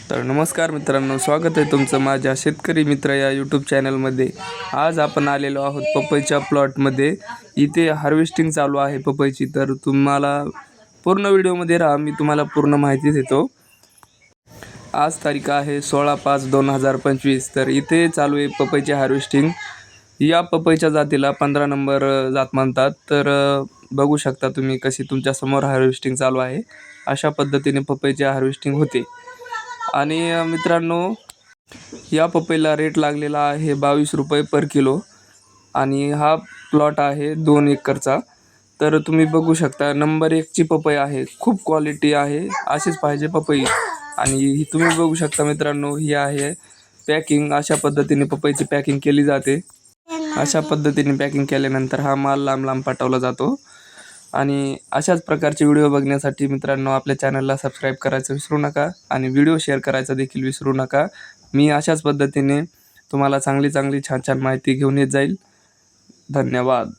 तर नमस्कार मित्रांनो, स्वागत आहे तुमचं माझ्या शेतकरी मित्र या यूट्यूब चॅनलमध्ये। आज आपण आलेलो आहोत पपईच्या प्लॉटमध्ये। इथे हार्वेस्टिंग चालू आहे पपईची, तर तुम्हाला पूर्ण व्हिडिओमध्ये राहा, मी तुम्हाला पूर्ण माहिती देतो। आज तारीख आहे 16/5/2025। तर इथे चालू आहे पपईची हार्वेस्टिंग। या पपईच्या जातीला 15 नंबर जात म्हणतात। तर बघू शकता तुम्ही कशी तुमच्या समोर हार्वेस्टिंग चालू आहे। अशा पद्धतीने पपईची हार्वेस्टिंग होते। आणि मित्रांनो, या पपईला रेट लागलेला आहे 22 रुपये पर किलो आणि हा प्लॉट आहे 2 एकरचा। तर तुम्ही बघू शकता नंबर 1 ची पपई आहे, खूप क्वालिटी आहे, अशीच पाहिजे पपई। आणि ही तुम्ही बघू शकता मित्रांनो, ही आहे पॅकिंग। अशा पद्धतीने पपईची पॅकिंग केली जाते। अशा पद्धतीने पॅकिंग केल्यानंतर हा माल लांब लांब पाठवला जातो। आणि अशाच प्रकारचे व्हिडिओ बघण्यासाठी मित्रांनो, आपल्या चॅनलला सबस्क्राईब करायचं विसरू नका आणि व्हिडिओ शेअर करायचा देखील विसरू नका। मी अशाच पद्धतीने तुम्हाला चांगली छान माहिती घेऊन येत जाईल। धन्यवाद।